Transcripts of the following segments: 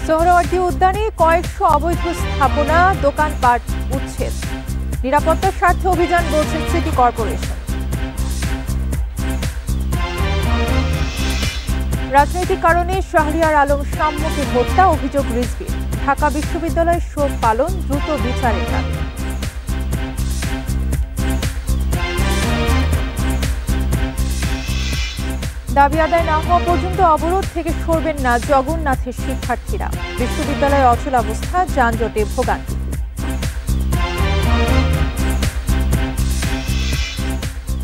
সোহরাওয়ার্দী উদ্যানে কয়েকশো অবৈধ স্থাপনা, দোকানপাট উচ্ছেদ। নিরাপত্তার স্বার্থে অভিযান বলছে সিটি কর্পোরেশন। রাজনৈতিক কারণে শাহরিয়ার আলম সাম্যকে হত্যা, অভিযোগ রিজভির। ঢাকা বিশ্ববিদ্যালয়ের শোক পালন, দ্রুত বিচারের দাবি। দাবি আদায় না হওয়া পর্যন্ত অবরোধ থেকে সরবেন না জগন্নাথের শিক্ষার্থীরা। বিশ্ববিদ্যালয়ে অচলাবস্থা, যানজটে ভোগান্তি।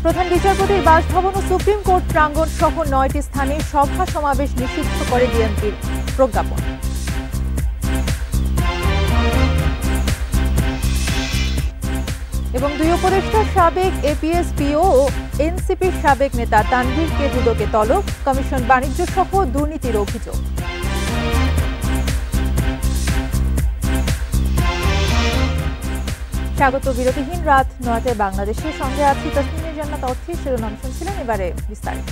প্রধান বিচারপতির বাসভবন ও সুপ্রিম কোর্ট প্রাঙ্গণ সহ ৯টি স্থানে সভা সমাবেশ নিষিদ্ধ করে বিএনপির প্রজ্ঞাপন। এবং দুই উপদেষ্টা সাবেক এপিএস-পিও ও এনসিপির সাবেক নেতা তানভীরকে দুদকে তলব, কমিশন বাণিজ্য সহ দুর্নীতির অভিযোগ। স্বাগত বিরতিহীন রাত ৯টায় বাংলাদেশের সঙ্গে আছি তাসনিয়া জান্নাত। অর্থের শিরোনাম শুনছিলেন, এবারে বিস্তারিত।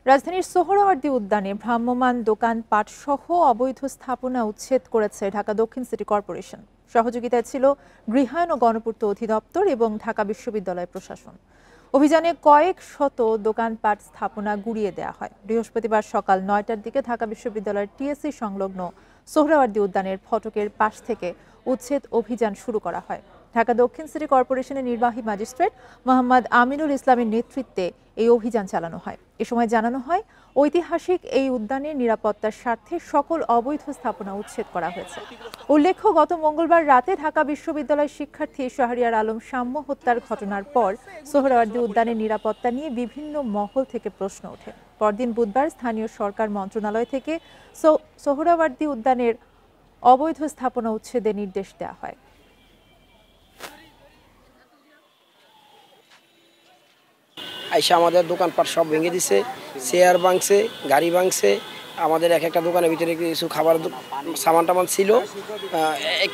রাজধানীর সোহরাওয়ার্দী উদ্যানে ভ্রাম্যমাণ দোকানপাট সহ অবৈধ স্থাপনা উচ্ছেদ করেছে ঢাকা দক্ষিণ সিটি কর্পোরেশন। সহযোগিতায় ছিল গৃহায়ন ও গণপূর্ত অধিদপ্তর এবং ঢাকা বিশ্ববিদ্যালয় প্রশাসন। অভিযানে কয়েক শত দোকানপাট স্থাপনা গুড়িয়ে দেওয়া হয়। বৃহস্পতিবার সকাল ৯টার দিকে ঢাকা বিশ্ববিদ্যালয়ের টিএসসি সংলগ্ন সোহরাওয়ার্দী উদ্যানের ফটকের পাশ থেকে উচ্ছেদ অভিযান শুরু করা হয়। ঢাকা দক্ষিণ সিটি কর্পোরেশনের নির্বাহী ম্যাজিস্ট্রেট মোহাম্মদ আমিনুল ইসলামের নেতৃত্বে এই অভিযান চালানো হয়। এ সময় জানানো হয়, ঐতিহাসিক এই উদ্যানের নিরাপত্তার স্বার্থে সকল অবৈধ স্থাপনা উচ্ছেদ করা হয়েছে। উল্লেখ্য, গত মঙ্গলবার রাতে ঢাকা বিশ্ববিদ্যালয়ের শিক্ষার্থী শাহরিয়ার আলম সাম্য হত্যার ঘটনার পর সোহরাওয়ার্দী উদ্যানের নিরাপত্তা নিয়ে বিভিন্ন মহল থেকে প্রশ্ন ওঠে। পরদিন বুধবার স্থানীয় সরকার মন্ত্রণালয় থেকে সোহরাওয়ার্দী উদ্যানের অবৈধ স্থাপনা উচ্ছেদের নির্দেশ দেওয়া হয়। আইসা আমাদের দোকানপাট সব ভেঙে দিছে, চেয়ার ভাঙছে, গাড়ি ভাঙছে। আমাদের এক একটা দোকানের ভিতরে কিছু খাবার সামান টামান ছিল,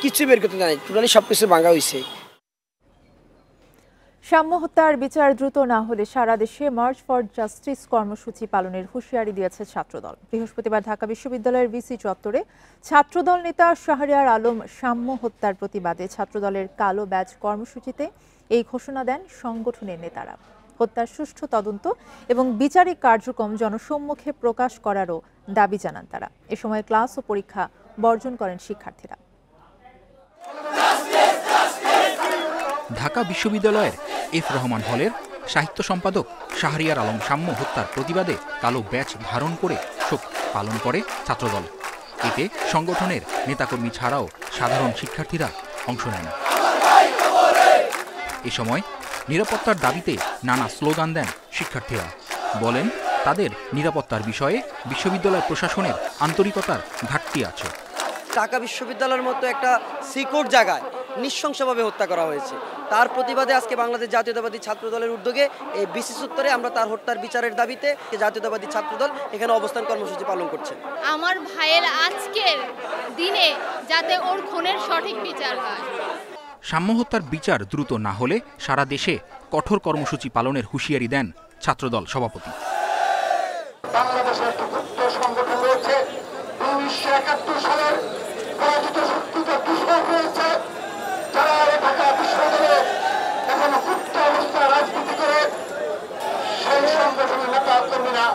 কিছুই বের করতে জানি, টোটালি সব কিছু ভাঙা হয়েছে। সাম্য হত্যার বিচার দ্রুত না হলে সারা দেশে মার্চ ফর জাস্টিস কর্মসূচি পালনের হুঁশিয়ারি দিয়েছে ছাত্রদল। বৃহস্পতিবার ঢাকা বিশ্ববিদ্যালয়ের ভিসি চত্বরে ছাত্রদল নেতা শাহরিয়ার আলম সাম্য হত্যার প্রতিবাদে ছাত্রদলের কালো ব্যাজ কর্মসূচিতে এই ঘোষণা দেন সংগঠনের নেতারা। হত্যার সুষ্ঠু তদন্ত এবং বিচারিক কার্যক্রম জনসম্মুখে প্রকাশ করারও দাবি জানান তারা। এ সময় ক্লাস ও পরীক্ষা বর্জন করেন শিক্ষার্থীরা। ঢাকা বিশ্ববিদ্যালয়ের এফ রহমান হলের সাহিত্য সম্পাদক শাহরিয়ার আলম সাম্য হত্যার প্রতিবাদে কালো ব্যাচ ধারণ করে শোক পালন করে ছাত্রদল। এতে সংগঠনের নেতাকর্মী ছাড়াও সাধারণ শিক্ষার্থীরা অংশ নেন। এ সময় নিরাপত্তার দাবিতে নানা স্লোগান দেন শিক্ষার্থীরা। বলেন, তাদের নিরাপত্তার বিষয়ে বিশ্ববিদ্যালয় প্রশাসনের আন্তরিকতার ঘাটতি আছে। ঢাকা বিশ্ববিদ্যালয়ের মতো একটা সিকিউর জায়গায় নৃশংসভাবে হত্যা করা হয়েছে। তার প্রতিবাদে আজকে বাংলাদেশ জাতীয়তাবাদী ছাত্রদলের উদ্যোগে এই বিসি চত্বরে আমরা তার হত্যার বিচারের দাবিতে জাতীয়তাবাদী ছাত্রদল এখানে অবস্থান কর্মসূচি পালন করছে। আমার ভাইয়ের আজকের দিনে যাতে ওর খুনের সঠিক বিচার হয়। সাম্য হত্যার বিচার দ্রুত না হলে সারা দেশে কঠোর কর্মসূচি পালনের হুঁশিয়ারি দেন ছাত্রদল সভাপতি। বাংলাদেশের যুক্ত সংগঠন রয়েছে, 1971 সালের পরাজিত শক্তিতে দুঃসহ হয়েছে, যারা ঢাকা বিশ্ববিদ্যালয়ে এখন গুপ্ত অবস্থায় রাজনীতি করে সেই সংগঠনের নেতা কর্মীরা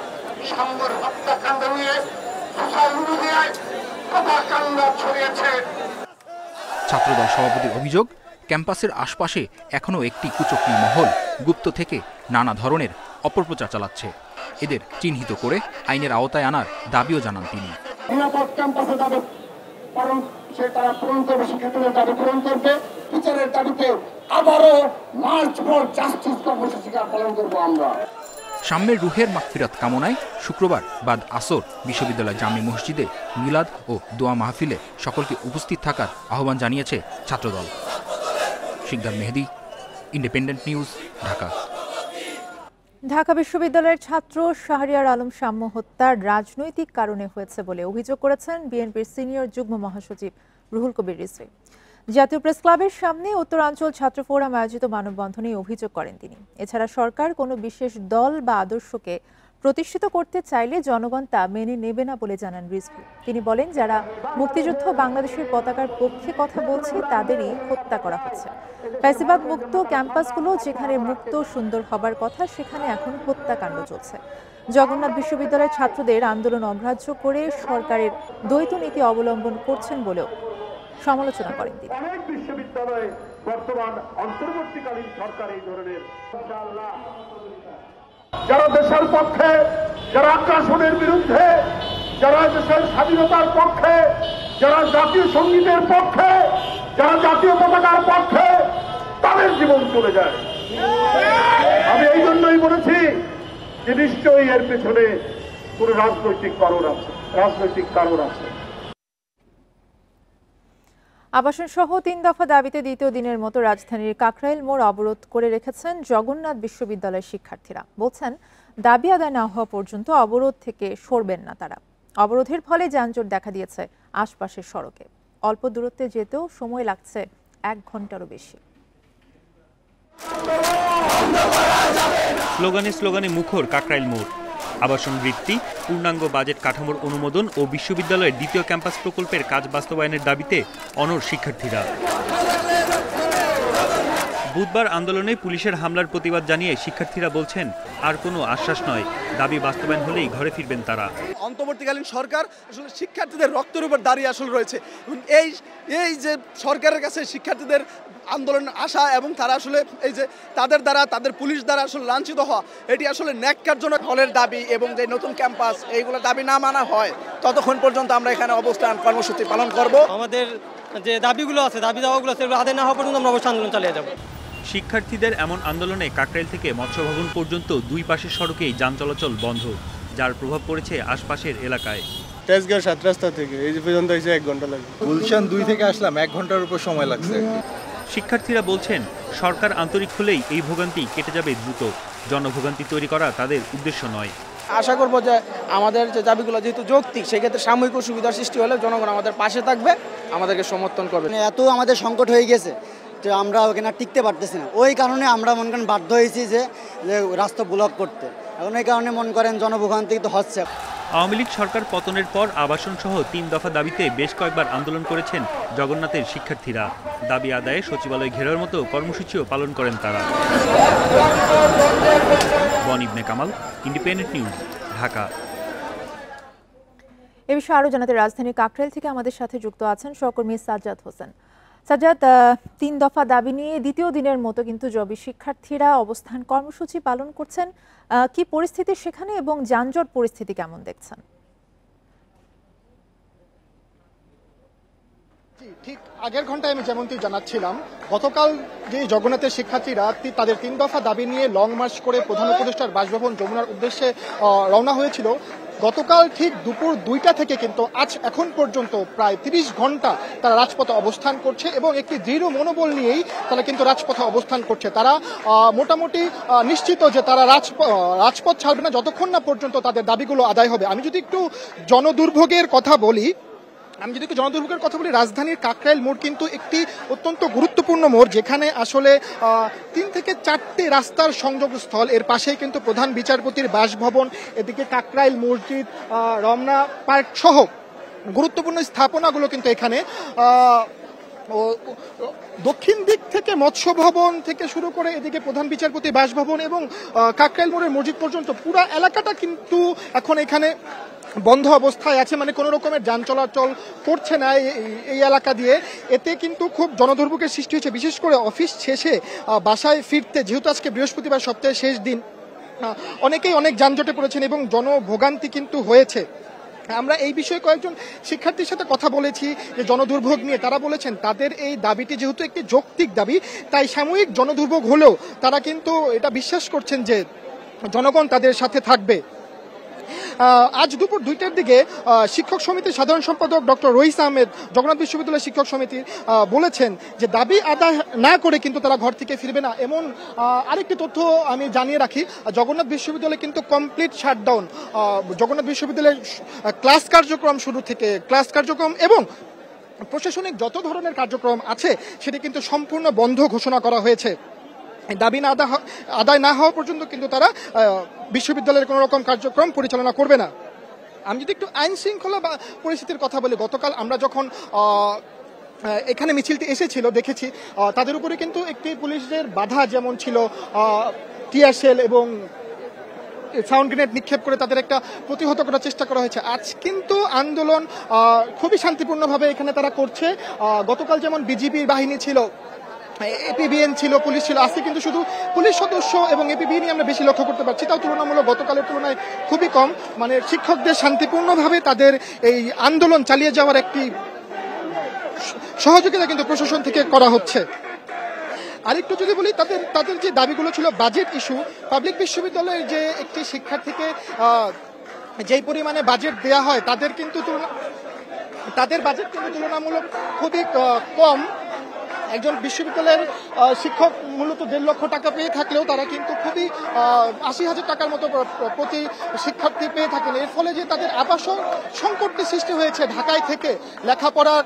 সাম্যর হত্যাকাণ্ড নিয়ে সোশ্যাল মিডিয়ায় প্রপাগান্ডা ছড়িয়েছে। ছাত্রদল সভাপতির অভিযোগ, ক্যাম্পাসের আশপাশে এখনও একটি কুচক্রী মহল গুপ্ত থেকে নানা ধরনের অপপ্রচার চালাচ্ছে। এদের চিহ্নিত করে আইনের আওতায় আনার দাবিও জানান তিনি। নিরাপদ ক্যাম্পাসে দাবি পালন তারা পূরণ করবে, শিক্ষার্থীদের দাবি পূরণ করবে। বিচারের দাবিতে আবারও মার্চ ফর জাস্টিস কর্মসূচি পালন করবো আমরা। সাম্যের রুহের মাগফিরাত কামনায় শুক্রবার বাদ আসর বিশ্ববিদ্যালয় জামে মসজিদে মিলাদ ও দোয়া মাহফিলে সকলকে উপস্থিত থাকার আহ্বান জানিয়েছে ছাত্রদল। শিকদার মেহেদি, ইন্ডিপেন্ডেন্ট নিউজ, ঢাকা। ঢাকা বিশ্ববিদ্যালয়ের ছাত্র শাহরিয়ার আলম সাম্য হত্যার রাজনৈতিক কারণে হয়েছে বলে অভিযোগ করেছেন বিএনপির সিনিয়র যুগ্ম মহাসচিব রুহুল কবির রিজভী। জাতীয় প্রেস ক্লাবের সামনে উত্তরাঞ্চল ছাত্র ফোরাম আয়োজিত মানববন্ধনে অভিযোগ করেন তিনি। এছাড়া সরকার কোনো বিশেষ দল বা আদর্শকে প্রতিষ্ঠিত করতে চাইলে জনগণ তা মেনে নেবে না বলে জানান রিজভী। তিনি বলেন, যারা মুক্তিযুদ্ধ বাংলাদেশের পতাকার পক্ষে কথা বলছে তাদেরই হত্যা করা হচ্ছে। ফ্যাসিবাদ মুক্ত ক্যাম্পাসগুলো যেখানে মুক্ত সুন্দর হবার কথা, সেখানে এখন হত্যাকাণ্ড চলছে। জগন্নাথ বিশ্ববিদ্যালয়ের ছাত্রদের আন্দোলন অগ্রাহ্য করে সরকারের দ্বৈত নীতি অবলম্বন করছেন বলেও সমালোচনা করেন তিনি। অনেক বিশ্ববিদ্যালয়ে বর্তমান অন্তর্বর্তীকালীন সরকার এই ধরনের যারা দেশের পক্ষে, যারা আগ্রাসনের বিরুদ্ধে, যারা দেশের স্বাধীনতার পক্ষে, যারা জাতীয় সঙ্গীতের পক্ষে, যারা জাতীয় পতাকার পক্ষে, তাদের জীবন চলে যায়। আমি এই জন্যই বলেছি যে নিশ্চয়ই এর পেছনে কোন রাজনৈতিক কারণ আছে। আবাসন সহ 3 দফা দাবিতে দ্বিতীয় দিনের মতো রাজধানীর কাকরাইল মোড় অবরোধ করে রেখেছেন জগন্নাথ বিশ্ববিদ্যালয়ের শিক্ষার্থীরা। বলছেন, দাবি আদায় না হওয়া পর্যন্ত অবরোধ থেকে সরবেন না তারা। অবরোধের ফলে যানজট দেখা দিয়েছে আশপাশের সড়কে। অল্প দূরত্বে যেতেও সময় লাগছে 1 ঘন্টারও বেশি। স্লোগানে মুখর কাকরাইল মোড়। আবাসন বৃত্তি, পূর্ণাঙ্গ বাজেট কাঠামোর অনুমোদন ও বিশ্ববিদ্যালয়ের দ্বিতীয় ক্যাম্পাস প্রকল্পের কাজ বাস্তবায়নের দাবিতে অনড় শিক্ষার্থীরা। বুধবার আন্দোলনে পুলিশের হামলার প্রতিবাদ জানিয়ে শিক্ষার্থীরা বলছেন, আর কোনো আশ্বাস নয়, দাবি বাস্তবায়ন হলেই ঘরে ফিরবেন তারা। অন্তর্বর্তীকালীন সরকার আসলে শিক্ষার্থীদের রক্তের উপর দাঁড়িয়ে আসলে রয়েছে। এই যে সরকারের কাছে শিক্ষার্থীদের আন্দোলন আসা এবং তারা আসলে এই যে তাদের দ্বারা, তাদের পুলিশ দ্বারা আসলে লাঞ্ছিত হওয়া, এটি আসলে ন্যাক্কারজনক। হলের দাবি এবং যে নতুন ক্যাম্পাস, এইগুলো দাবি না মানা হয় ততক্ষণ পর্যন্ত আমরা এখানে অবস্থান কর্মসূচি পালন করব। আমাদের যে দাবিগুলো আছে, দাবি দাওয়াগুলো আছে, আদায় না হওয়া পর্যন্ত আমরা অবশ্যই আন্দোলন চালিয়ে যাব। শিক্ষার্থীদের এমন আন্দোলনে কাকরাইল থেকে মৎস্য ভবন পর্যন্ত দুই পাশের সড়কেই যান চলাচল বন্ধ, যার প্রভাব পড়েছে আশপাশের এলাকায়। তেজগাঁও 7 রাস্তা থেকে এই পর্যন্ত এসে 1 ঘন্টা লাগে। গুলশান 2 থেকে আসলাম, 1 ঘন্টার উপর সময় লাগছে। শিক্ষার্থীরা বলছেন, সরকার আন্তরিক হলেই এই ভোগান্তি কেটে যাবে দ্রুত। জনভোগান্তি তৈরি করা তাদের উদ্দেশ্য নয়। আশা করব যে আমাদের যে দাবিগুলো যেহেতু যৌক্তিক, সেক্ষেত্রে সাময়িক অসুবিধার সৃষ্টি হলে জনগণ আমাদের পাশে থাকবে, আমাদেরকে সমর্থন করবে। এত আমাদের সংকট হয়ে গেছে যে আমরা ওখানে টিকতে পারতেছি না। ওই কারণে আমরা মনে করেন বাধ্য হয়েছি যে রাস্তা ব্লক করতে। এখন এই কারণে মনে করেন জনভোগান্তি তো হচ্ছে। আওয়ামী লীগ সরকার পতনের পর আবাসন সহ 3 দফা দাবিতে বেশ কয়েকবার আন্দোলন করেছেন জগন্নাথের শিক্ষার্থীরা। দাবি আদায়ে সচিবালয় ঘেরার মতো কর্মসূচিও পালন করেন তারা। বনিবনে কামাল, ইন্ডিপেন্ডেন্ট নিউজ, ঢাকা। এ বিষয়ে আরো জানাতে রাজধানীর কাকরাইল থেকে আমাদের সাথে যুক্ত আছেন সহকর্মী সাজ্জাদ হোসেন। সাজ্জাদ, 3 দফা দাবি নিয়ে দ্বিতীয় দিনের মতো কিন্তু জবি শিক্ষার্থীরা অবস্থান কর্মসূচি পালন করছেন। কি পরিস্থিতি সেখানে এবং যানজট পরিস্থিতি কেমন দেখছেন? ঠিক আগের ঘন্টায় আমি যেমনটি জানাচ্ছিলাম, গতকাল যে জগন্নাথের শিক্ষার্থীরা তাদের 3 দফা দাবি নিয়ে লং মার্চ করে প্রধান উপদেষ্টার বাসভবন যমুনার উদ্দেশ্যে রওনা হয়েছিল। গতকাল ঠিক দুপুর 2টা থেকে কিন্তু এখন পর্যন্ত প্রায় 30 ঘন্টা তারা রাজপথে অবস্থান করছে এবং একটি দৃঢ় মনোবল নিয়েই তারা কিন্তু রাজপথে অবস্থান করছে। তারা মোটামুটি নিশ্চিত যে তারা রাজপথ ছাড়বে না যতক্ষণ না পর্যন্ত তাদের দাবিগুলো আদায় হবে। আমি যদি একটু জনদুর্ভোগের কথা বলি, রাজধানীর কাকরাইল মোড় কিন্তু একটি অত্যন্ত গুরুত্বপূর্ণ মোড়, যেখানে আসলে 3 থেকে 4টে রাস্তার সংযোগস্থল। এর পাশেই কিন্তু প্রধান বিচারপতির বাসভবন, এদিকে কাকরাইল মসজিদ, রমনা পার্ক সহ গুরুত্বপূর্ণ স্থাপনাগুলো কিন্তু এখানে। দক্ষিণ দিক থেকে মৎস্য ভবন থেকে শুরু করে এদিকে প্রধান বিচারপতি বাসভবন এবং কাকরাইল মোড়ের মসজিদ পর্যন্ত পুরো এলাকাটা কিন্তু এখন এখানে বন্ধ অবস্থায় আছে, মানে কোনো রকমের যান চলাচল করছে না এই এলাকা দিয়ে। এতে কিন্তু খুব জনদুর্ভোগের সৃষ্টি হয়েছে, বিশেষ করে অফিস শেষে বাসায় ফিরতে, যেহেতু আজকে বৃহস্পতিবার সপ্তাহের শেষ দিন, অনেকেই অনেক যানজটে পড়েছেন এবং জনভোগান্তি কিন্তু হয়েছে। আমরা এই বিষয়ে কয়েকজন শিক্ষার্থীর সাথে কথা বলেছি যে জনদুর্ভোগ নিয়ে। তারা বলেছেন তাদের এই দাবিটি যেহেতু একটি যৌক্তিক দাবি, তাই সাময়িক জনদুর্ভোগ হলেও তারা কিন্তু এটা বিশ্বাস করছেন যে জনগণ তাদের সাথে থাকবে। আজ দুপুর 2টার দিকে শিক্ষক সমিতির সাধারণ সম্পাদক ডক্টর রইস আহমেদ জগন্নাথ বিশ্ববিদ্যালয় শিক্ষক সমিতি বলেছেন যে দাবি আদায় না করে কিন্তু তারা ঘর থেকে ফিরবে না। এমন আরেকটি তথ্য আমি জানিয়ে রাখি, জগন্নাথ বিশ্ববিদ্যালয় কিন্তু কমপ্লিট শাটডাউন। জগন্নাথ বিশ্ববিদ্যালয়ের ক্লাস কার্যক্রম এবং প্রশাসনিক যত ধরনের কার্যক্রম আছে সেটি কিন্তু সম্পূর্ণ বন্ধ ঘোষণা করা হয়েছে। দাবি না আদায় না হওয়া পর্যন্ত কিন্তু তারা বিশ্ববিদ্যালয়ের কোনো রকম কার্যক্রম পরিচালনা করবে না। আমি যদি একটু আইন শৃঙ্খলা বা পরিস্থিতির কথা বলি, গতকাল আমরা যখন এখানে মিছিলটি এসেছিল দেখেছি তাদের উপরে কিন্তু একটি পুলিশের বাধা যেমন ছিল টিয়ার শেল এবং সাউন্ড গ্রেনেড নিক্ষেপ করে তাদের একটা প্রতিহত করার চেষ্টা করা হয়েছে। আজ কিন্তু আন্দোলন খুবই শান্তিপূর্ণভাবে এখানে তারা করছে। গতকাল যেমন বিজিবি বাহিনী ছিল, এপিবিএন ছিল, পুলিশ ছিল, আজকে কিন্তু শুধু পুলিশ সদস্য এবং এপিবিএনই আমরা বেশি লক্ষ্য করতে পারছি। তাও তুলনামূলক গতকালের তুলনায় খুবই কম। মানে শিক্ষকদের শান্তিপূর্ণভাবে তাদের এই আন্দোলন চালিয়ে যাওয়ার একটি সহযোগিতা কিন্তু প্রশাসন থেকে করা হচ্ছে। আরেকটু যদি বলি, তাদের যে দাবিগুলো ছিল বাজেট ইস্যু, পাবলিক বিশ্ববিদ্যালয়ের যে একটি শিক্ষার্থীকে যেই পরিমাণে বাজেট দেয়া হয় তাদের বাজেট কিন্তু তুলনামূলক খুবই কম। একজন বিশ্ববিদ্যালয়ের শিক্ষক মূলত 1.5 লক্ষ টাকা পেয়ে থাকলেও তারা কিন্তু খুবই 80,000 টাকার মতো প্রতি শিক্ষার্থী পেয়ে থাকেন। এর ফলে যে তাদের আবাসন সংকটের সৃষ্টি হয়েছে, ঢাকায় থেকে লেখাপড়া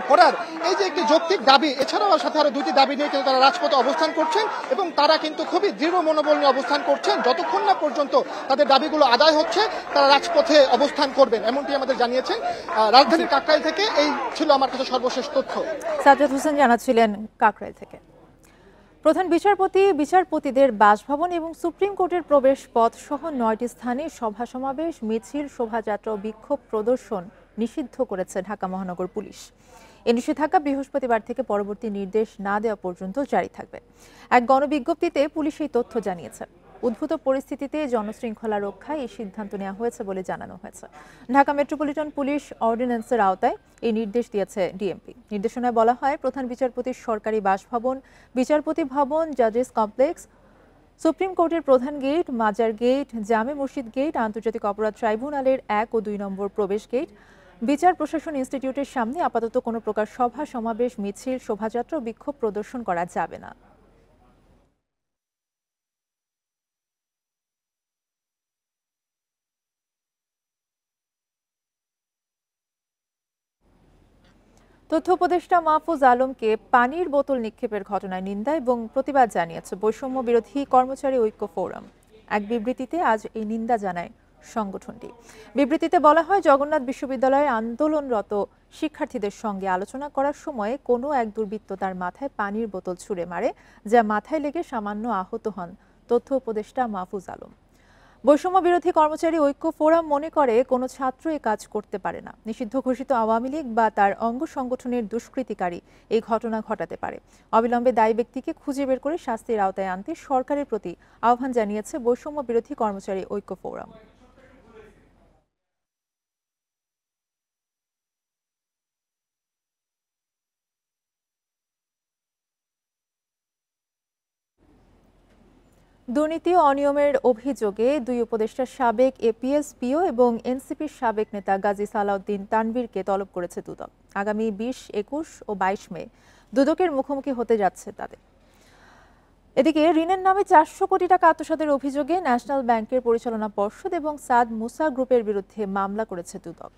করার এই যে একটি যৌক্তিক দাবি, এছাড়াও সাথে আরো 2টি দাবি নিয়ে কিন্তু তারা রাজপথে অবস্থান করছেন এবং তারা কিন্তু খুবই দৃঢ় মনোবল নিয়ে অবস্থান করছেন। যতক্ষণ না পর্যন্ত তাদের দাবিগুলো আদায় হচ্ছে তারা রাজপথে অবস্থান করবেন, এমনটি আমাদের জানিয়েছেন রাজধানীর কাকরাইল থেকে। এই ছিল আমার কাছে সর্বশেষ তথ্য। সাজ্জাদ হোসেন জানাচ্ছিলেন কাকরাইল থেকে। প্রধান বিচারপতি, বিচারপতিদের বাসভবন এবং সুপ্রিম কোর্টের প্রবেশ পথ সহ 9টি স্থানে সভা সমাবেশ, মিছিল, শোভাযাত্রা ও বিক্ষোভ প্রদর্শন নিষিদ্ধ করেছে ঢাকা মহানগর পুলিশ। এই নিষেধাজ্ঞা বৃহস্পতিবার থেকে পরবর্তী নির্দেশ না দেওয়া পর্যন্ত জারি থাকবে। এক গণবিজ্ঞপ্তিতে পুলিশ এই তথ্য জানিয়েছে। উদ্ভূত পরিস্থিতিতে জনশৃঙ্খলা রক্ষায় এই সিদ্ধান্ত নেওয়া হয়েছে বলে জানানো হয়েছে। ঢাকা মেট্রোপলিটন পুলিশ অর্ডিন্যান্সের আওতায় এই নির্দেশ দিয়েছে ডিএমপি। নির্দেশনায় বলা হয়, প্রধান বিচারপতির সরকারি বাসভবন, বিচারপতি ভবন, জাজেস কমপ্লেক্স, সুপ্রিম কোর্টের প্রধান গেট, মাজার গেট, জামে মসজিদ গেট, আন্তর্জাতিক অপরাধ ট্রাইব্যুনালের 1 ও 2 নম্বর প্রবেশ গেট, বিচার প্রশাসন ইনস্টিটিউটের সামনে আপাতত কোনো প্রকার সভা সমাবেশ, মিছিল, শোভাযাত্রা ও বিক্ষোভ প্রদর্শন করা যাবে না। তথ্য উপদেষ্টা মাহফুজ আলমকে পানির বোতল নিক্ষেপের ঘটনায় নিন্দা এবং প্রতিবাদ জানিয়েছে বৈষম্য বিরোধী কর্মচারী ঐক্য ফোরাম। এক বিবৃতিতে আজ এই নিন্দা জানায় সংগঠনটি। বিবৃতিতে বলা হয়, জগন্নাথ বিশ্ববিদ্যালয়ের আন্দোলনরত শিক্ষার্থীদের সঙ্গে আলোচনা করার সময় কোনো এক দুর্বৃত্ত তার মাথায় পানির বোতল ছুঁড়ে মারে, যা মাথায় লেগে সামান্য আহত হন তথ্য উপদেষ্টা মাহফুজ আলম। বৈষম্য বিরোধী কর্মচারী ঐক্য ফোরাম মনে করে, কোনো ছাত্র এই কাজ করতে পারে না। নিষিদ্ধ ঘোষিত আওয়ামী লীগ বা তার অঙ্গ সংগঠনের দুষ্কৃতিকারী এই ঘটনা ঘটাতে পারে। অবিলম্বে দায়ী ব্যক্তিকে খুঁজে বের করে শাস্তির আওতায় আনতে সরকারের প্রতি আহ্বান জানিয়েছে বৈষম্য বিরোধী কর্মচারী ঐক্য ফোরাম। দুর্নীতি ও অনিয়মের অভিযোগে 2 উপদেষ্টার সাবেক এপিএস পিও এবং এনসিপির সাবেক নেতা গাজী সালাউদ্দিন তানভীরকে তলব করেছে দুদক। আগামী 20, 21 ও 22 মে দুদকের মুখোমুখি হতে যাচ্ছে তাদের। এদিকে ঋণের নামে 400 কোটি টাকা আত্মসাতের অভিযোগে ন্যাশনাল ব্যাংকের পরিচালনা পর্ষদ এবং সাদ মুসা গ্রুপের বিরুদ্ধে মামলা করেছে দুদক।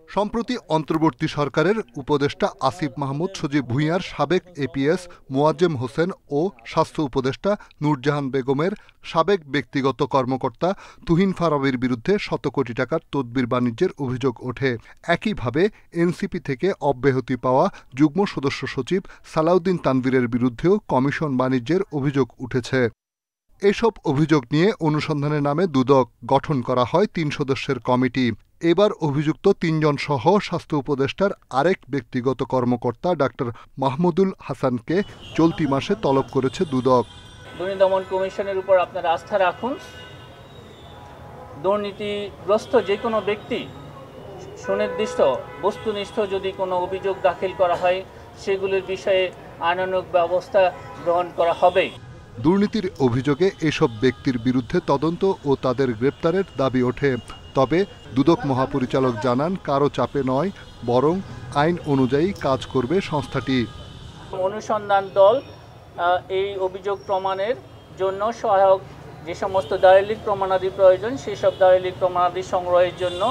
সম্প্রতি অন্তর্বর্তী সরকারের উপদেষ্টা আসিফ মাহমুদ সজীব ভুঁইয়ার সাবেক এপিএস মোয়াজ্জেম হোসেন ও স্বাস্থ্য উপদেষ্টা নূরজাহান বেগমের সাবেক ব্যক্তিগত কর্মকর্তা তুহিন ফারাবির বিরুদ্ধে 100 কোটি টাকার তদবির বাণিজ্যের অভিযোগ ওঠে। একইভাবে এনসিপি থেকে অব্যাহতি পাওয়া যুগ্ম সদস্য সচিব সালাউদ্দিন তানভীরের বিরুদ্ধেও কমিশন বাণিজ্যের অভিযোগ উঠেছে। এসব অভিযোগ নিয়ে অনুসন্ধানের নামে দুদক গঠন করা হয় 3 সদস্যের কমিটি। এবার অভিযুক্ত 3 জন সহ স্বাস্থ্য উপদেষ্টার আরেক ব্যক্তিগত কর্মকর্তা ডাক্তার মাহমুদুল হাসানকে চলতি মাসে তলব করেছে দুদক। দুর্নীতি দমন কমিশনের উপর আপনারা আস্থা রাখুন। দুর্নীতিগ্রস্ত যে কোনো ব্যক্তি সুনির্দিষ্ট বস্তুনিষ্ঠ যদি কোনো অভিযোগ দাখিল করা হয়, সেগুলির বিষয়ে আইনানুগ ব্যবস্থা গ্রহণ করা হবে। দুর্নীতির অভিযোগে এসব ব্যক্তির বিরুদ্ধে তদন্ত ও তাদের গ্রেপ্তারের দাবি ওঠে। তবে দুদক মহাপরিচালক জানান, কারো চাপে নয়, বরং আইন অনুযায়ী কাজ করবে সংস্থাটি। অনুসন্ধান দল এই অভিযোগ প্রমাণের জন্য সহায়ক যে সমস্ত দালিলিক প্রমাণাদি প্রয়োজন, সেসব দালিলিক প্রমাণাদি সংগ্রহের জন্য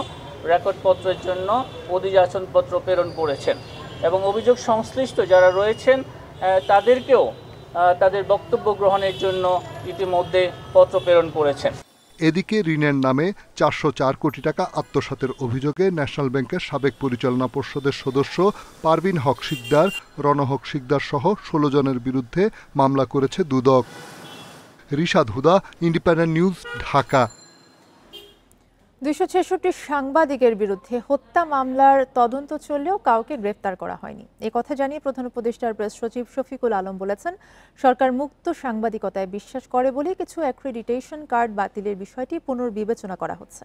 রেকর্ডপত্রের জন্য অধিযাচনপত্র প্রেরণ করেছেন। এবং অভিযোগ সংশ্লিষ্ট যারা রয়েছেন তাদেরকেও তাদের বক্তব্য গ্রহণের জন্য ইতিমধ্যে পত্র প্রেরণ করেছেন। এদিকে ঋণের নামে 404 কোটি টাকা আত্মসাতের অভিযোগে ন্যাশনাল ব্যাংকের সাবেক পরিচালনা পর্ষদের সদস্য পারভিন হক শিকদার, রণহক শিকদার সহ 16 জনের বিরুদ্ধে মামলা করেছে দুদক। রিশাদ হুদা, ইন্ডিপেন্ডেন্ট নিউজ, ঢাকা। 266 সাংবাদিকের বিরুদ্ধে হত্যা মামলার তদন্ত চললেও কাউকে গ্রেফতার করা হয়নি। কথা জানিয়ে প্রধান উপদেষ্টার প্রেস সচিব শফিকুল আলম বলেছেন, সরকার মুক্ত সাংবাদিকতায় বিশ্বাস করে বলে কিছু অ্যাক্রিডিটেশন কার্ড বাতিলের বিষয়টি পুনর্বিবেচনা করা হচ্ছে।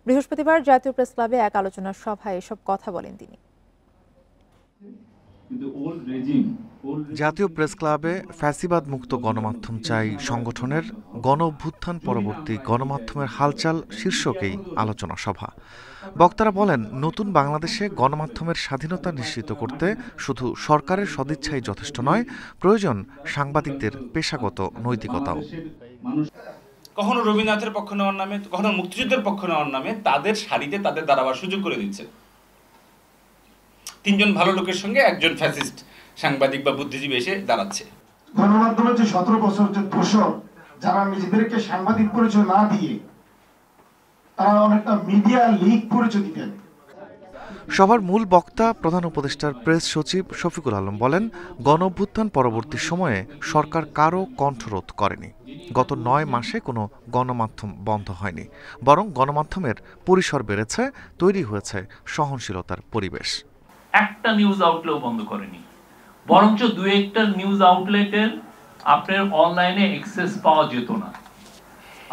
বৃহস্পতিবার জাতীয় প্রেস ক্লাবে এক আলোচনা সভায় এসব কথা বলেন তিনি। জাতীয় প্রেস ক্লাবে ফ্যাসিবাদ মুক্ত গণমাধ্যম চাই সংগঠনের গণ অভ্যুত্থান পরবর্তী গণমাধ্যমের হালচাল শীর্ষকেই আলোচনা সভা। বক্তারা বলেন, নতুন বাংলাদেশে গণমাধ্যমের স্বাধীনতা নিশ্চিত করতে শুধু সরকারের সদিচ্ছাই যথেষ্ট নয়, প্রয়োজন সাংবাদিকদের পেশাগত নৈতিকতাও। কখনো রবীন্দ্রনাথের পক্ষ নেওয়ার নামে, কখনো মুক্তিযুদ্ধের পক্ষ নেওয়ার নামে তাদের সারিতে তাদের দাঁড়াবার সুযোগ করে দিচ্ছে। 3 জন ভালো লোকের সঙ্গে একজন ফ্যাসিস্ট সাংবাদিক বা বুদ্ধিজীবী এসে দাঁড়াচ্ছে। গণমাধ্যমের যে 17 বছর যে দোষর, যারা নিজেদেরকে সাংবাদিক পরিচয় না দিয়ে তারা অনেকটা মিডিয়া লিগ পরিচয় দিতেন। সভার মূল বক্তা প্রধান উপদেষ্টার প্রেস সচিব শফিকুল আলম বলেন, গণ অভ্যুত্থান পরবর্তী সময়ে সরকার কারও কণ্ঠরোধ করেনি। গত 9 মাসে কোনো গণমাধ্যম বন্ধ হয়নি, বরং গণমাধ্যমের পরিসর বেড়েছে, তৈরি হয়েছে সহনশীলতার পরিবেশ। একটা নিউজ আউটলেট বন্ধ করেনি, বরঞ্চ 2-1টা নিউজ আউটলেটের আপনার অনলাইনে অ্যাক্সেস পাওয়া যেত না,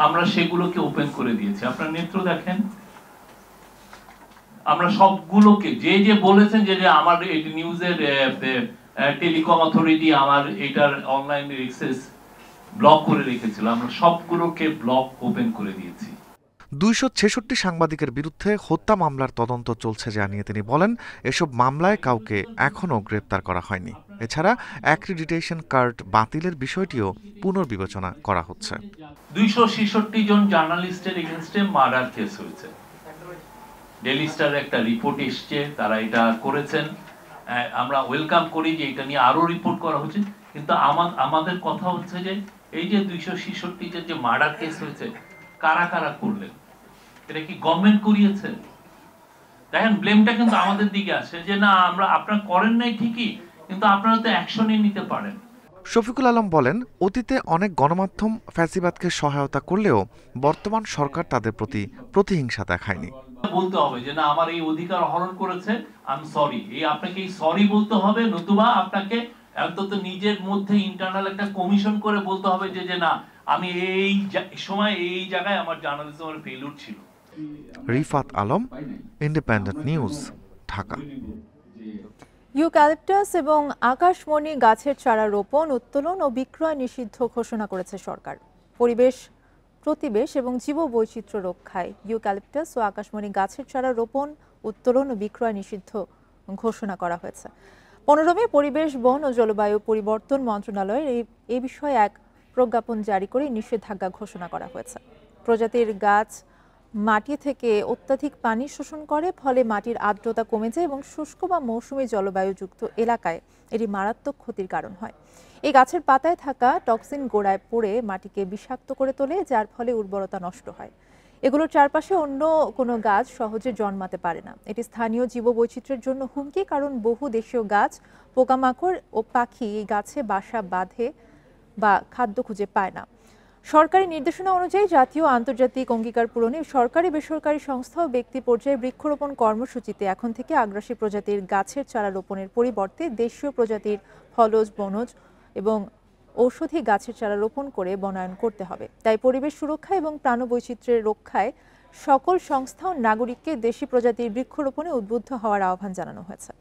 আমরা সেগুলোকে ওপেন করে দিয়েছি। আপনার নেত্র দেখেন, আমরা সবগুলোকে যে বলেছেন যে আমার এই নিউজের টেলিকম অথরিটি আমার এটার অনলাইন অ্যাক্সেস ব্লক করে রেখেছিল, আমরা সবগুলোকে ব্লক ওপেন করে দিয়েছি। 266 সাংবাদিকের বিরুদ্ধে হত্যা মামলার তদন্ত চলছে জানিয়ে তিনি বলেন, এসব মামলায় কাউকে এখনও গ্রেপ্তার করা হয়নি। এছাড়া অ্যাক্রিডিটেশন কার্ড বাতিলের বিষয়টিও পুনর্বিবেচনা করা হচ্ছে। 266 জন জার্নালিস্টের এগেইনস্টে মার্ডার কেস হয়েছে। ডেইলি স্টার একটা রিপোর্ট এসছে, তারা এটা করেছেন, আমরা ওয়েলকাম করি যে এটা নিয়ে আরো রিপোর্ট করা হচ্ছে। কিন্তু আমাদের কথা হচ্ছে যে এই যে 266 যে মার্ডার কেস হয়েছে, কারা কারা করলেন, এটা কি গভর্নমেন্ট করিয়েছে? দেখেন, ব্লেমটা কিন্তু আমাদের দিকে আসে যে না, আমরা আপনারা করেন নাই ঠিকই, কিন্তু আপনারা তো অ্যাকশনই নিতে পারেন। শফিকুল আলম বলেন, অতীতে অনেক গণমাধ্যম ফ্যাসিবাদকে সহায়তা করলেও বর্তমান সরকার তাদের প্রতি প্রতিহিংসা দেখায়নি। বলতে হবে যে না, আমার এই অধিকার হরণ করেছে, আই এম সরি, আপনাকে এই সরি বলতে হবে, নতুবা আপনাকে অন্তত নিজের মধ্যে ইন্টারনাল একটা কমিশন করে বলতে হবে যে না, আমি এই সময় এই জায়গায় আমার জার্নালিজমের ফেলিউর ছিল। Rifat Alam, independent News, Dhaka. Eucalyptus এবং আকাশমণি গাছের চারা রোপণ, উত্তোলন ও বিক্রয় নিষিদ্ধ ঘোষণা করেছে সরকার। পরিবেশ, প্রতিবেশ এবং জীববৈচিত্র্য রক্ষায় ইউক্যালিপটাস ও আকাশমণি গাছের চারা রোপণ, উত্তোলন ও বিক্রয় নিষিদ্ধ ঘোষণা করা হয়েছে। 15 মে পরিবেশ, বন ও জলবায়ু পরিবর্তন মন্ত্রণালয়ের এই বিষয়ে এক প্রজ্ঞাপন জারি করে নিষেধাজ্ঞা ঘোষণা করা হয়েছে। প্রজাতির গাছ মাটি থেকে অত্যাধিক পানি শোষণ করে, ফলে মাটির আর্দ্রতা কমে যায় এবং শুষ্ক বা মৌসুমী জলবায়ুযুক্ত এলাকায় এটি মারাত্মক ক্ষতির কারণ হয়। এই গাছের পাতায় থাকা টক্সিন গোড়ায় পড়ে মাটিকে বিষাক্ত করে তোলে, যার ফলে উর্বরতা নষ্ট হয়। এগুলোর চারপাশে অন্য কোনো গাছ সহজে জন্মাতে পারে না। এটি স্থানীয় জীববৈচিত্র্যের জন্য হুমকি, কারণ বহু দেশীয় গাছ, পোকামাকড় ও পাখি এই গাছে বাসা বাঁধে বা খাদ্য খুঁজে পায় না। সরকারি নির্দেশনা অনুযায়ী জাতীয় আন্তর্জাতিক অঙ্গীকার পূরণে সরকারি বেসরকারি সংস্থা ও ব্যক্তি পর্যায়ে বৃক্ষরোপণ কর্মসূচিতে এখন থেকে আগ্রাসী প্রজাতির গাছের চারা রোপণের পরিবর্তে দেশীয় প্রজাতির ফলজ, বনজ এবং ঔষধি গাছের চারা রোপণ করে বনায়ন করতে হবে। তাই পরিবেশ সুরক্ষা এবং প্রাণবৈচিত্র্যের রক্ষায় সকল সংস্থা ও নাগরিককে দেশি প্রজাতির বৃক্ষরোপণে উদ্বুদ্ধ হওয়ার আহ্বান জানানো হয়েছে।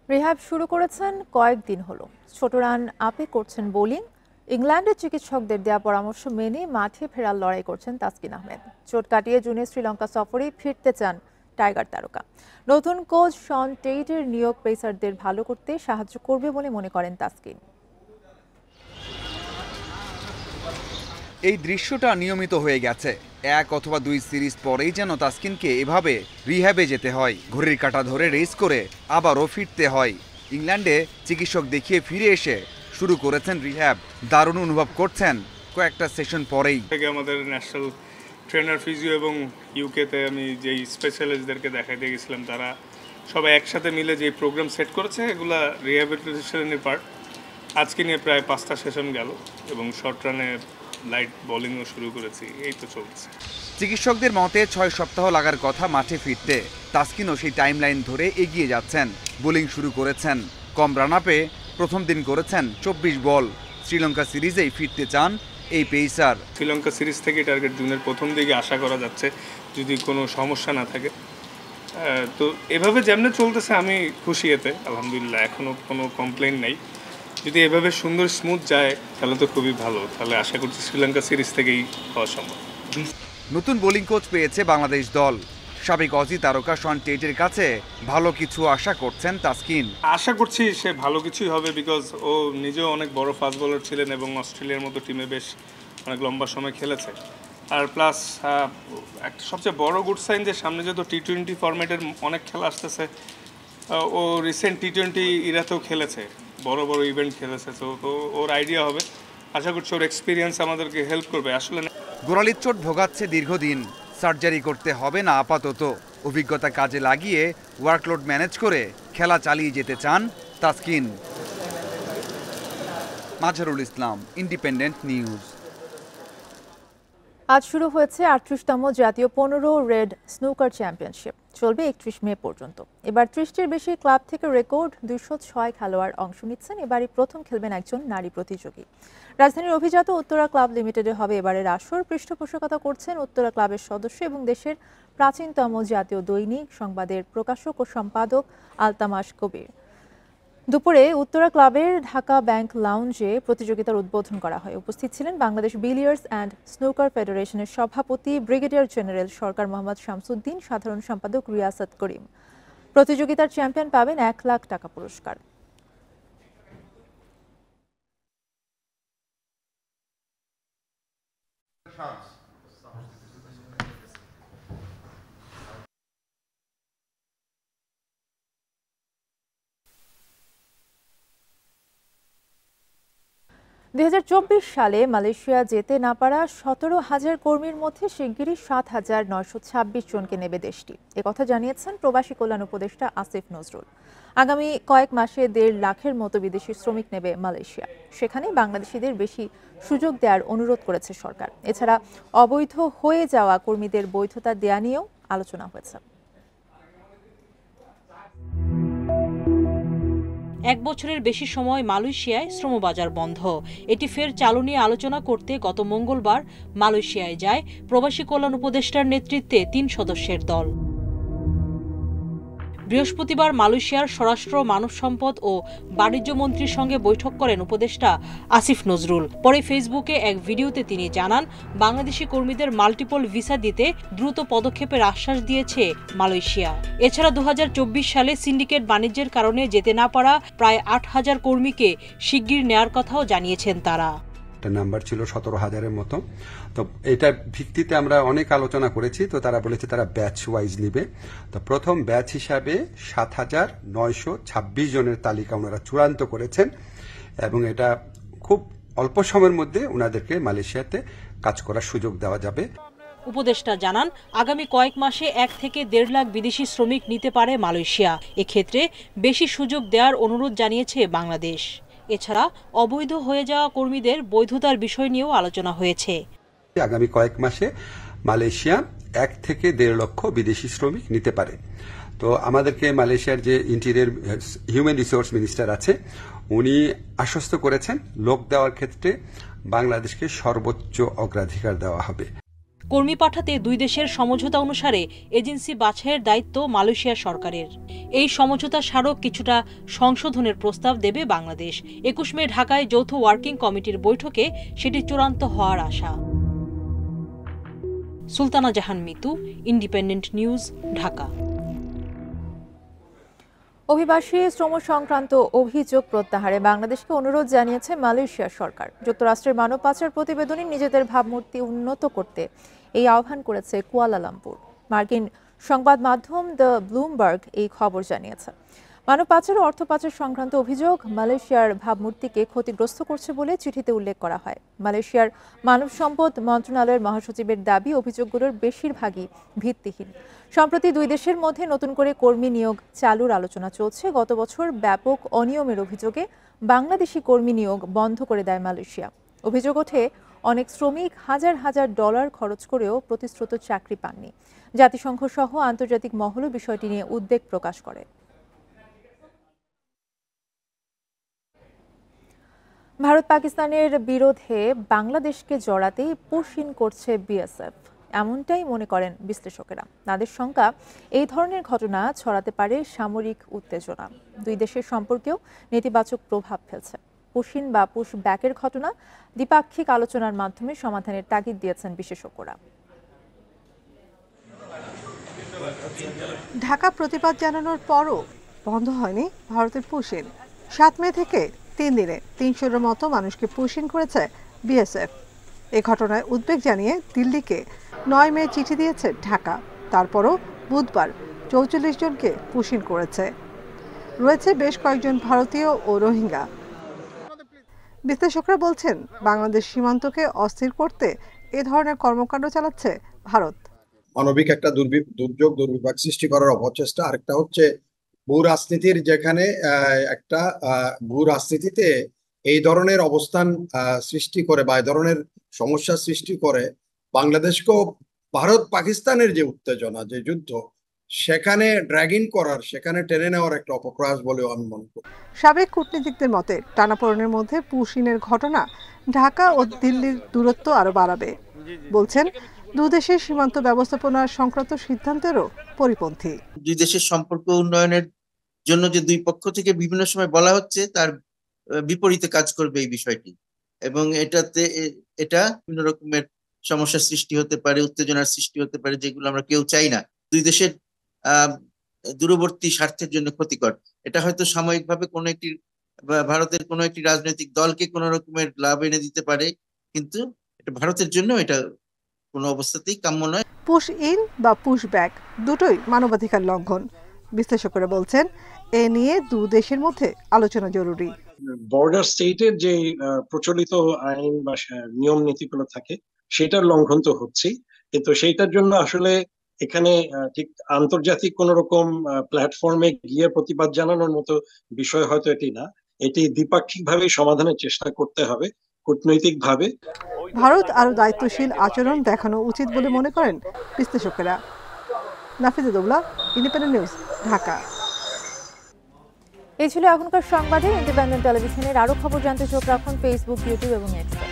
রিহ্যাব শুরু করেছেন কয়েকদিন হলো। ছোট রান আপে করছেন বোলিং। ইংল্যান্ডের চিকিৎসকদের দেওয়া পরামর্শ মেনে মাঠে ফেরার লড়াই করছেন তাসকিন আহমেদ। চোট কাটিয়ে জুনে শ্রীলঙ্কা সফরে ফিরতে চান টাইগার তারকা। নতুন কোচ শন টেইটের নিয়োগ পেসারদের ভালো করতে সাহায্য করবে বলে মনে করেন তাসকিন। এই দৃশ্যটা নিয়মিত হয়ে গেছে। 1 অথবা 2 সিরিজ পরেই যেন তাসকিনকে এভাবে রিহ্যাবে যেতে হয়, ঘড়ির কাঁটা ধরে রেস করে আবারও ফিরতে হয়। ইংল্যান্ডে চিকিৎসক দেখিয়ে ফিরে এসে শুরু করেছেন রিহ্যাব। দারুণ অনুভব করছেন কয়েকটা সেশন পরেই। আমাদের ন্যাশনাল ট্রেনার ফিজিও এবং ইউকেতে আমি যেই স্পেশালিস্টদেরকে দেখাইতে গেছিলাম, তারা সবাই একসাথে মিলে যে প্রোগ্রাম সেট করেছে এগুলা রিহ্যাবিলিটেশনের পার্ট। আজকে নিয়ে প্রায় 5টা সেশন গেল এবং শর্ট রানে লাইট বোলিংও শুরু করেছি, এই তো চলছে। চিকিৎসকদের মতে 6 সপ্তাহ লাগার কথা মাঠে ফিরতে। তাসকিনও সেই টাইমলাইন ধরে এগিয়ে যাচ্ছেন। বোলিং শুরু করেছেন, কম রান আপে প্রথম দিন করেছেন 24 বল। শ্রীলঙ্কা সিরিজেই ফিরতে চান এই পেসার। শ্রীলঙ্কা সিরিজ থেকে টার্গেট জুনের প্রথম দিকে আশা করা যাচ্ছে, যদি কোনো সমস্যা না থাকে। তো এভাবে যেমনি চলতেছে আমি খুশি এতে, আলহামদুলিল্লাহ। এখনও কোনো কমপ্লেন নেই। যদি এভাবে সুন্দর স্মুথ যায় তাহলে তো খুবই ভালো। তাহলে আশা করছি শ্রীলঙ্কা সিরিজ থেকেই হওয়া সম্ভব। নতুন বোলিং কোচ পেয়েছে বাংলাদেশ দল। সাবেক অজি তারকা শন টেটের কাছে ভালো কিছু আশা করছেন তাসকিন। আশা করছি সে ভালো কিছুই হবে, বিকজ ও নিজেও অনেক বড় ফাস্ট বোলার ছিলেন এবং অস্ট্রেলিয়ার মতো টিমে বেশ অনেক লম্বা সময় খেলেছে। আর প্লাস একটা সবচেয়ে বড় গুড সাইন যে সামনে যেহেতু টি-20 ফরম্যাটের অনেক খেলা আসতেছে, ও রিসেন্ট টি-20 ইরাতেও খেলেছে, বড় বড় ইভেন্ট খেলেছে। তো ওর আইডিয়া হবে। আশা করছি ওর এক্সপিরিয়েন্স আমাদেরকে হেল্প করবে। আসলে গোড়ালির চোট ভোগাচ্ছে দীর্ঘদিন, সার্জারি করতে হবে না আপাতত। অভিজ্ঞতা কাজে লাগিয়ে ওয়ার্কলোড ম্যানেজ করে খেলা চালিয়ে যেতে চান তাসকিন। Mazharul Islam, independent news. আজ শুরু হয়েছে 38তম জাতীয় 15 রেড স্নুকার চ্যাম্পিয়নশিপ। চলবে 31 মে পর্যন্ত। এবার 30টির বেশি ক্লাব থেকে রেকর্ড 206 খেলোয়াড় অংশ নিচ্ছেন। এবারই প্রথম খেলবেন একজন নারী প্রতিযোগী। রাজধানীর অভিজাত উত্তরা ক্লাব লিমিটেডে হবে এবারের আসর। পৃষ্ঠপোষকতা করছেন উত্তরা ক্লাবের সদস্য এবং দেশের প্রাচীনতম জাতীয় দৈনিক সংবাদের প্রকাশক ও সম্পাদক আলতামাশ কবির। দুপুরে উত্তরা ক্লাবের ঢাকা ব্যাংক লাউঞ্জে প্রতিযোগিতার উদ্বোধন করা হয়। উপস্থিত ছিলেন বাংলাদেশ বিলিয়ার্ডস অ্যান্ড স্নুকার ফেডারেশনের সভাপতি ব্রিগেডিয়ার জেনারেল সরকার মোহাম্মদ শামসুদ্দিন, সাধারণ সম্পাদক রিয়াসাত করিম। প্রতিযোগিতার চ্যাম্পিয়ন পাবেন 1 লাখ টাকা পুরস্কার। সালে মালয়েশিয়া যেতে না পারা 17,000 কর্মীর মধ্যে শিগগিরই 7,926 জনকে নেবে দেশটি। একথা জানিয়েছেন প্রবাসী কল্যাণ উপদেষ্টা আসিফ নজরুল। আগামী কয়েক মাসে 1.5 লাখের মতো বিদেশি শ্রমিক নেবে মালয়েশিয়া। সেখানে বাংলাদেশিদের বেশি সুযোগ দেওয়ার অনুরোধ করেছে সরকার। এছাড়া অবৈধ হয়ে যাওয়া কর্মীদের বৈধতা দেয়া নিয়েও আলোচনা হয়েছে। 1 বছরের বেশি সময় মালয়েশিয়ায় শ্রমবাজার বন্ধ। এটি ফের চালু নিয়ে আলোচনা করতে গত মঙ্গলবার মালয়েশিয়ায় যায় প্রবাসী কল্যাণ উপদেষ্টার নেতৃত্বে 3 সদস্যের দল। বৃহস্পতিবার মালয়েশিয়ার স্বরাষ্ট্র, মানব সম্পদ ও বাণিজ্য মন্ত্রীর সঙ্গে বৈঠক করেন উপদেষ্টা আসিফ নজরুল। পরে ফেসবুকে এক ভিডিওতে তিনি জানান, বাংলাদেশি কর্মীদের মাল্টিপল ভিসা দিতে দ্রুত পদক্ষেপের আশ্বাস দিয়েছে মালয়েশিয়া। এছাড়া 2024 সালে সিন্ডিকেট বাণিজ্যের কারণে যেতে না পারা প্রায় 8,000 কর্মীকে শিগগির নেয়ার কথাও জানিয়েছেন তারা। একটা নাম্বার ছিল 17,000-এর মতো। তো এটা ভিত্তিতে আমরা অনেক আলোচনা করেছি। তো তারা বলেছে তারা ব্যাচ ওয়াইজ নিবে। তো প্রথম ব্যাচ হিসাবে 7,926 জনের তালিকা ওনারা চূড়ান্ত করেছেন এবং এটা খুব অল্প সময়ের মধ্যে ওনাদেরকে মালয়েশিয়াতে কাজ করার সুযোগ দেওয়া যাবে। উপদেষ্টা জানান, আগামী কয়েক মাসে 1 থেকে 1.5 লাখ বিদেশি শ্রমিক নিতে পারে মালয়েশিয়া। এক্ষেত্রে বেশি সুযোগ দেওয়ার অনুরোধ জানিয়েছে বাংলাদেশ। এছাড়া অবৈধ হয়ে যাওয়া কর্মীদের বৈধতার বিষয় নিয়েও আলোচনা হয়েছে। আগামী কয়েক মাসে মালয়েশিয়া 1 থেকে 1.5 লক্ষ বিদেশি শ্রমিক নিতে পারে। তো আমাদেরকে মালয়েশিয়ার যে ইন্টেরিয়র হিউম্যান রিসোর্স মিনিস্টার আছে, উনি আশ্বস্ত করেছেন লোক দেওয়ার ক্ষেত্রে বাংলাদেশকে সর্বোচ্চ অগ্রাধিকার দেওয়া হবে। কর্মী পাঠাতে 2 দেশের সমঝোতা অনুসারে এজেন্সি বাছাইয়ের দায়িত্ব মালয়েশিয়া সরকারের। এই সমঝোতা স্মারক কিছুটা সংশোধনের প্রস্তাব দেবে বাংলাদেশ। 21 মে ঢাকায় যৌথ ওয়ার্কিং কমিটির বৈঠকে সেটি চূড়ান্ত হওয়ার আশা। সুলতানা জাহান মিতু, ইন্ডিপেন্ডেন্ট নিউজ, ঢাকা। অভিবাসী শ্রম সংক্রান্ত অভিযোগ প্রত্যাহারে বাংলাদেশকে অনুরোধ জানিয়েছে মালয়েশিয়া সরকার। যুক্তরাষ্ট্রের মানব পাচার প্রতিবেদনে নিজেদের ভাবমূর্তি উন্নত করতে এই আহ্বান করেছে কুয়ালালামপুর। মার্কিন সংবাদ মাধ্যম দ্য ব্লুমবার্গ এই খবর জানিয়েছে। মানব পাচার ও অর্থ পাচার সংক্রান্ত অভিযোগ মালয়েশিয়ার ভাবমূর্তিকে ক্ষতিগ্রস্ত করছে বলে চিঠিতে উল্লেখ করা হয়। মালয়েশিয়ার মানব সম্পদ মন্ত্রণালয়ের মহাসচিবের দাবি, অভিযোগগুলোর বেশিরভাগই ভিত্তিহীন। সম্প্রতি দুই দেশের মধ্যে নতুন করে কর্মী নিয়োগ চালুর আলোচনা চলছে। গত বছর ব্যাপক অনিয়মের অভিযোগে বাংলাদেশি কর্মী নিয়োগ বন্ধ করে দেয় মালয়েশিয়া। অভিযোগ ওঠে, অনেক শ্রমিক হাজার হাজার ডলার খরচ করেও প্রতিশ্রুত চাকরি পাননি। জাতিসংঘ সহ আন্তর্জাতিক মহলও বিষয়টি নিয়ে উদ্বেগ প্রকাশ করে। ভারত পাকিস্তানের বিরোধে বাংলাদেশকে জড়াতেই পুশ-ইন করছে বিএসএফ, এমনটাই মনে করেন বিশ্লেষকেরা। তাদের শঙ্কা, এই ধরনের ঘটনা ছড়াতে পারে সামরিক উত্তেজনা, দুই দেশের সম্পর্কেও নেতিবাচক প্রভাব ফেলছে। পুশ-ইন বা পুশ ব্যাকের ঘটনা দ্বিপাক্ষিক আলোচনার মাধ্যমে সমাধানের তাগিদ দিয়েছেন বিশেষজ্ঞরা। ঢাকা প্রতিবাদ জানানোর পরও বন্ধ হয়নি ভারতের পুশ-ইন। 7 মে থেকে 3 দিনে 300-এর মতো মানুষকে পুশ-ইন করেছে বিএসএফ। এ ঘটনায় উদ্বেগ জানিয়ে দিল্লিকে 9 মে চিঠি দিয়েছে ঢাকা। তারপরও বুধবার 44 জনকে পুশ-ইন করেছে। রয়েছে বেশ কয়েকজন ভারতীয় ও রোহিঙ্গা। বিশ্লেষকরা বলছেন, বাংলাদেশ সীমান্তকে অস্থির করতে এ ধরনের কর্মকাণ্ড চালাচ্ছে ভারত। মানবিক একটা দুর্বিপাক সৃষ্টি করার অপচেষ্টা। আরেকটা হচ্ছে ভূ রাজনীতির, যেখানে একটা ভূ রাজনীতিতে এই ধরনের অবস্থান সৃষ্টি করে বা এই ধরনের সমস্যা সৃষ্টি করে বাংলাদেশকেও ভারত পাকিস্তানের যে উত্তেজনা, যে যুদ্ধ, সেখানে ড্র্যাগিং করার, সেখানে টেনে নেওয়ার একটা অপপ্রয়াস বলেও আমি মনে করি। সাবেক কূটনীতিকদের মতে, টানাপোড়েনের মধ্যে পুশ-ইনের ঘটনা ঢাকা ও দিল্লির দূরত্ব আরো বাড়াবে। বলছেন, দুই দেশের সীমান্ত ব্যবস্থাপনা সংক্রান্ত সিদ্ধান্তেরও পরিপন্থী। দুই দেশের সম্পর্ক উন্নয়নের জন্য যে দুই পক্ষ থেকে বিভিন্ন সময় বলা হচ্ছে, তার বিপরীতে কাজ করবে এই বিষয়টি, এবং এটা বিভিন্ন রকমের সমস্যার সৃষ্টি হতে পারে, উত্তেজনার সৃষ্টি হতে পারে, যেগুলো আমরা কেউ চাই না। দুই দেশের দূরবর্তী স্বার্থের জন্য ক্ষতিকর। এটা হয়তো সাময়িকভাবে কোনো একটি ভারতের কোনো একটি রাজনৈতিক দলকে কোনো রকমের লাভ এনে দিতে পারে, কিন্তু এটা ভারতের জন্য এটা কোনো অবস্থাতেই কাম্য নয়। পুশ-ইন বা পুশ ব্যাক দুটোই মানবাধিকার লঙ্ঘন। বিশ্লেষকরা বলছেন, এ নিয়ে দুই দেশের মধ্যে আলোচনা জরুরি। বর্ডার স্টেটের যে প্রচলিত আইন বা নিয়ম নীতিগুলো থাকে, সেটার লঙ্ঘন তো হচ্ছেই, কিন্তু সেইটার জন্য আসলে এখানে ঠিক আন্তর্জাতিক কোন রকম প্ল্যাটফর্মে গিয়ে প্রতিবাদ জানানোর মতো বিষয় হয়তো এটি না। এটি দ্বিপাক্ষিক ভাবে সমাধানের চেষ্টা করতে হবে, কূটনৈতিক ভাবে। ভারত আরো দায়িত্বশীল আচরণ দেখানো উচিত বলে মনে করেন বিশ্লেষকেরা। Nafiza Daula, Independent News, Dhaka. এই ছিল এখনকার সংবাদে। ইন্ডিপেন্ডেন্ট টেলিভিশনের আরো খবর জানতে চোখ রাখুন ফেসবুক, ইউটিউব এবং এক্সে।